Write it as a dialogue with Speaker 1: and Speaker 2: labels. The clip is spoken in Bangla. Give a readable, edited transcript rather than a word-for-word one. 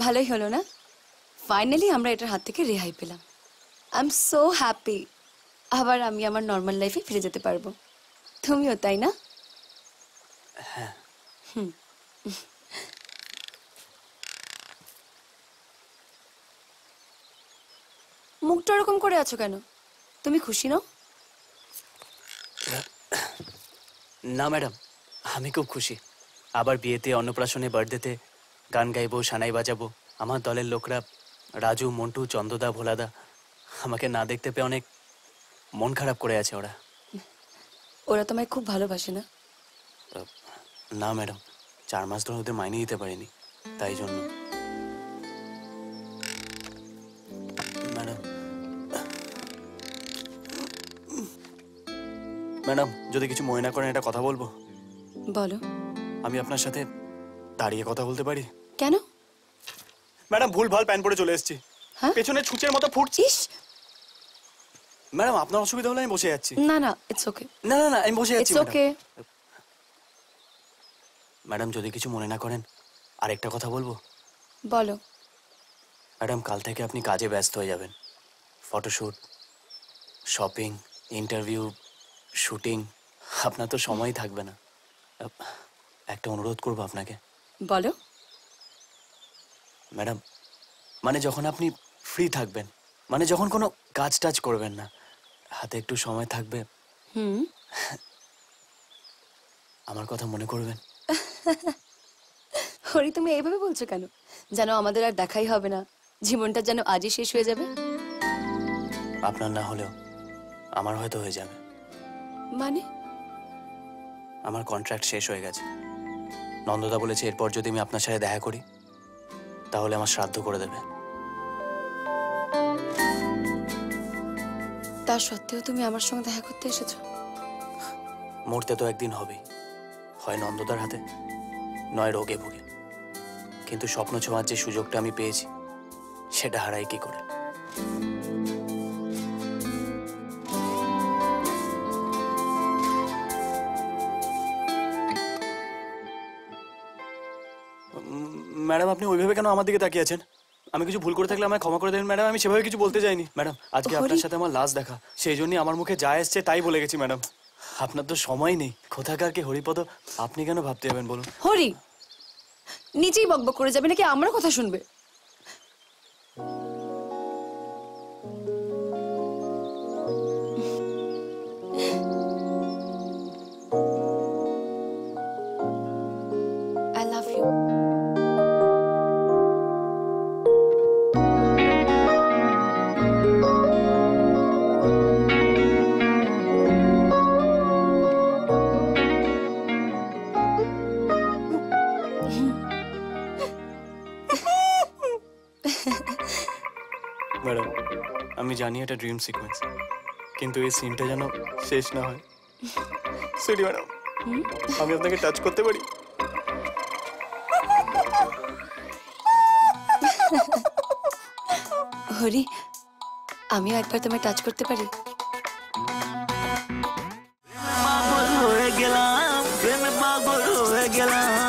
Speaker 1: ভালোই হলো না? ফাইনালি আমরা এটার হাত থেকে রেহাই পেলাম। I am so happy. আবার আমি আমার নর্মাল লাইফে ফিরে যেতে পারবো। তুমিও তাই না?
Speaker 2: হ্যাঁ।
Speaker 1: মুখটা ওরকম করে আছো কেন? তুমি খুশি নও?
Speaker 2: না ম্যাডাম, আমি খুব খুশি। আবার বিয়েতে, অন্নপ্রাশনে, বার্থডেতে গান গাইবো, সানাই বাজাবো। আমার দলের লোকরা রাজু, মন্টু, চন্দ্রদা, ভোলাদা আমাকে না দেখতে পেয়ে অনেক মন খারাপ করে আছে।
Speaker 1: ওরা তোমায় খুব ভালোবাসে না?
Speaker 2: না ম্যাডাম, 4 মাস ধরে ওদের মাইনে দিতে পারিনি, তাই জন্য। ম্যাডাম ম্যাডাম যদি কিছু মনে না করেন একটা কথা বলবো।
Speaker 1: বলো।
Speaker 2: আমি আপনার সাথে দাঁড়িয়ে কথা বলতে পারি?
Speaker 1: কেন?
Speaker 2: ম্যাডাম ভুল ভাল প্যান্ট পরে চলে এসেছি, পেছনে ছুঁচের মতো ফুটছিস। ম্যাডাম আপনার অসুবিধা হলে আমি বসে যাচ্ছি।
Speaker 1: না না, ইটস ওকে।
Speaker 2: না না না, আমি বসে যাচ্ছি।
Speaker 1: It's okay.
Speaker 2: ম্যাডাম যদি কিছু মনে না করেন আরেকটা কথা বলবো।
Speaker 1: বলো।
Speaker 2: ম্যাডাম কাল থেকে আপনি কাজে ব্যস্ত হয়ে যাবেন। ফটোশুট, শপিং, ইন্টারভিউ, শুটিং, আপনার তো সময় থাকবে না। একটা অনুরোধ করবো আপনাকে।
Speaker 1: বলো।
Speaker 2: ম্যাডাম মানে যখন আপনি ফ্রি থাকবেন, মানে যখন কোনো কাজ টাজ করবেন না, হাতে একটু সময় থাকবে, আমার কথা মনে করবেন।
Speaker 1: হরি তুমি এইভাবে বলছো কেন? যেন আমাদের আর দেখাই হবে না, জীবনটা যেন আজই শেষ হয়ে যাবে।
Speaker 2: আপনার না হলেও আমার হয়তো হয়ে যাবে।
Speaker 1: মানে?
Speaker 2: আমার কন্ট্রাক্ট শেষ হয়ে গেছে। নন্দদা বলেছে এরপর যদি আমি আপনার সাথে দেখা করি তাহলে আমার শ্রাদ্ধ করে দেবে।
Speaker 1: তা সত্ত্বেও তুমি আমার সঙ্গে দেখা করতে এসেছো?
Speaker 2: মরতে তো একদিন হবেই, হয় নন্দদার হাতে নয় রোগে ভুগে। কিন্তু স্বপ্ন ছোঁয়ার যে সুযোগটা আমি পেয়েছি সেটা হারাই কি করে? ম্যাডাম আপনি ওইভাবে কেন আমার দিকে তাকিয়ে আছেন? আমি কিছু ভুল করে থাকলে আমায় ক্ষমা করে দেবেন ম্যাডাম। আমি সেভাবে কিছু বলতে চাইনি ম্যাডাম। আজকে আপনার সাথে আমার লাস্ট দেখা, সেই জন্যই আমার মুখে যা এসছে তাই বলে গেছি ম্যাডাম। আপনার তো সময় নেই। কোথাকার কে হরিপদ, আপনি কেন ভাবতে যাবেন বলুন?
Speaker 1: হরি নিজেই বকবক করে যাবে নাকি আমার কথা শুনবে? I love you.
Speaker 2: ম্যাডাম আমি জানি এটা ড্রিম সিকোয়েন্স, কিন্তু এই সিনটা যেন শেষ না হয়। সরি ম্যাডাম, আমি আপনাকে টাচ করতে পারি?
Speaker 1: হরি আমিও একবার তোমায় টাচ করতে পারি?
Speaker 3: পাগল হয়ে গেলাম, প্রেমে পাগল হয়ে গেলাম।